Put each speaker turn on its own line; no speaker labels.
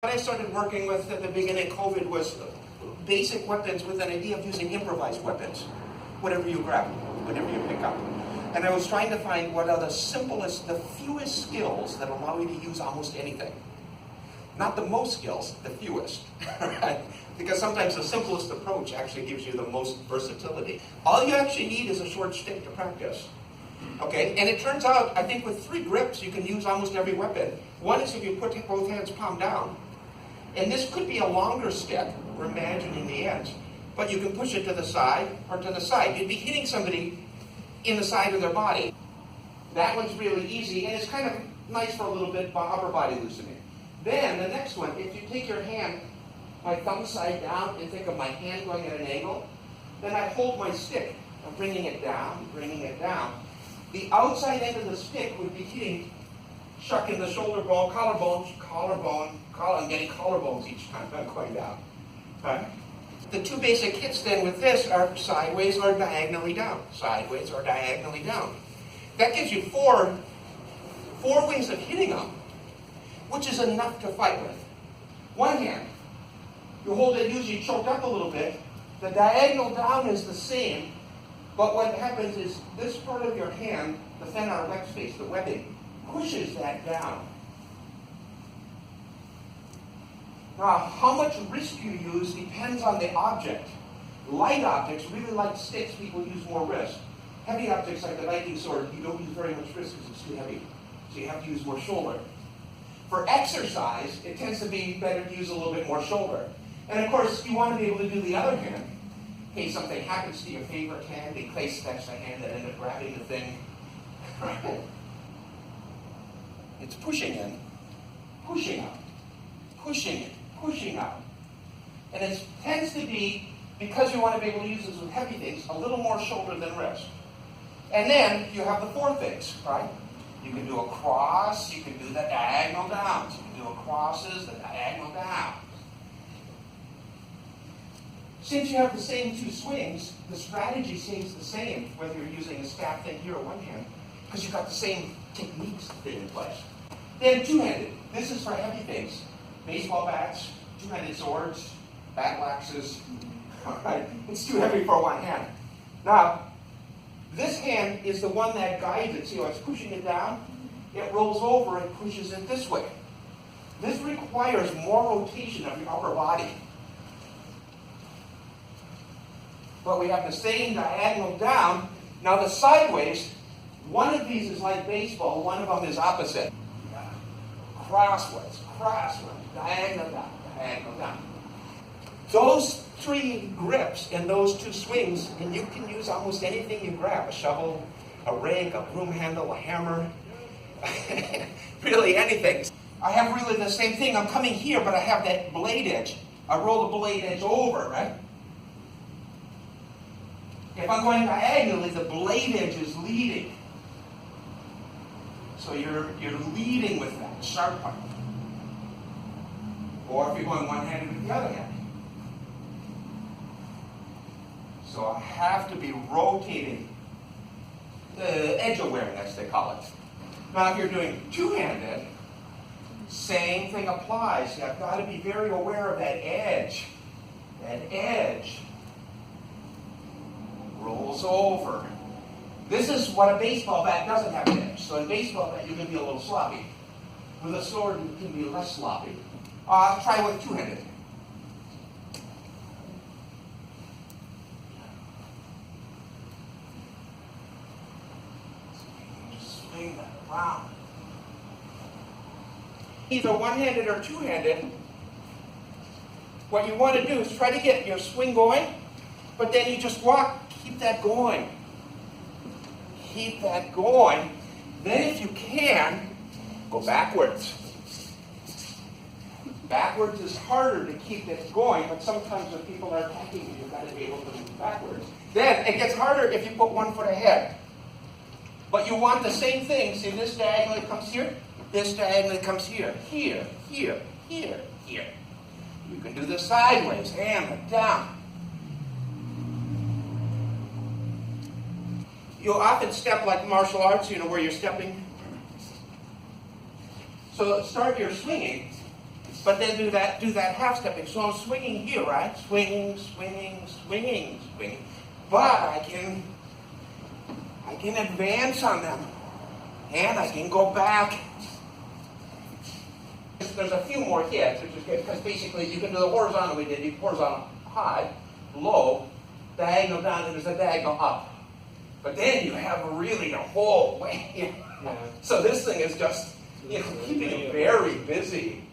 What I started working with at the beginning of COVID was basic weapons with an idea of using improvised weapons. Whatever you grab, whatever you pick up. And I was trying to find what are the simplest, the fewest skills that allow you to use almost anything. Not the most skills, the fewest. Right? Because sometimes the simplest approach actually gives you the most versatility. All you actually need is a short stick to practice. Okay, and it turns out, I think with 3 grips, you can use almost every weapon. One is if you put both hands palm down. And this could be a longer stick, we're imagining the ends, but you can push it to the side or to the side. You'd be hitting somebody in the side of their body. That one's really easy, and it's kind of nice for a little bit upper body loosening. Then the next one, if you take your hand, my thumb side down, and think of my hand going at an angle, then I hold my stick. I'm bringing it down, bringing it down. The outside end of the stick would be hitting, shucking the shoulder bone, collarbone, I'm getting collarbones each time I'm going down. Right? The 2 basic hits then with this are sideways or diagonally down. Sideways or diagonally down. That gives you four ways of hitting them, which is enough to fight with. One hand, you hold it usually choked up a little bit. The diagonal down is the same, but what happens is this part of your hand, the thenar lex space, the webbing, pushes that down. Now, how much wrist you use depends on the object. Light objects, really light sticks, people use more wrist. Heavy objects like the Viking sword, you don't use very much wrist because it's too heavy. So you have to use more shoulder. For exercise, it tends to be better to use a little bit more shoulder. And of course, you want to be able to do the other hand. In case something happens to your favorite hand, in case that's the hand that ended up grabbing the thing. It's pushing in, pushing up, pushing in, pushing out. And it tends to be, because you want to be able to use this with heavy things, a little more shoulder than wrist. And then you have the 4 things, right? You can do a cross, you can do the diagonal downs, you can do a crosses, the diagonal downs. Since you have the same 2 swings, the strategy stays the same, whether you're using a staff thing here or one hand, because you've got the same techniques that in place. Then 2-handed. This is for heavy things. Baseball bats, 2-handed swords, battle axes. Right? It's too heavy for one hand. Now, this hand is the one that guides it. See how it's pushing it down? It rolls over and pushes it this way. This requires more rotation of your upper body. But we have the same diagonal down. Now the sideways, one of these is like baseball, one of them is opposite. Crossways, diagonal down, diagonal down. Those 3 grips and those 2 swings, and you can use almost anything you grab. A shovel, a rake, a broom handle, a hammer. Really anything. I have really the same thing. I'm coming here, but I have that blade edge. I roll the blade edge over, right? If I'm going diagonally, the blade edge is leading. So you're leading with that sharp part. Or if you're going one-handed with the other hand. So I have to be rotating the edge awareness, they call it. Now if you're doing 2-handed, same thing applies. You've got to be very aware of that edge. That edge rolls over. This is what a baseball bat doesn't have an edge. So in a baseball bat, you can be a little sloppy. With a sword, you can be less sloppy. Try with 2-handed. Just swing that around. Either one-handed or 2-handed, what you want to do is try to get your swing going, but then you just walk, keep that going. Keep that going. Then if you can, go backwards. Backwards is harder to keep it going, but sometimes when people are attacking you, you've got to be able to move backwards. Then it gets harder if you put 1 foot ahead. But you want the same thing. See, this diagonally comes here. This diagonally comes here. Here, here, here, here. You can do this sideways, hammer, down. You'll often step like martial arts, where you're stepping. So start your swinging. but then do that half stepping. So I'm swinging here, right? Swinging, swinging, swinging, swinging. But I can advance on them, and I can go back. There's a few more hits, which is good, because basically you can do the horizontal we did, horizontal high, low, diagonal down, and there's a diagonal up. But then you have really a whole way. So this thing is just keeping you very busy.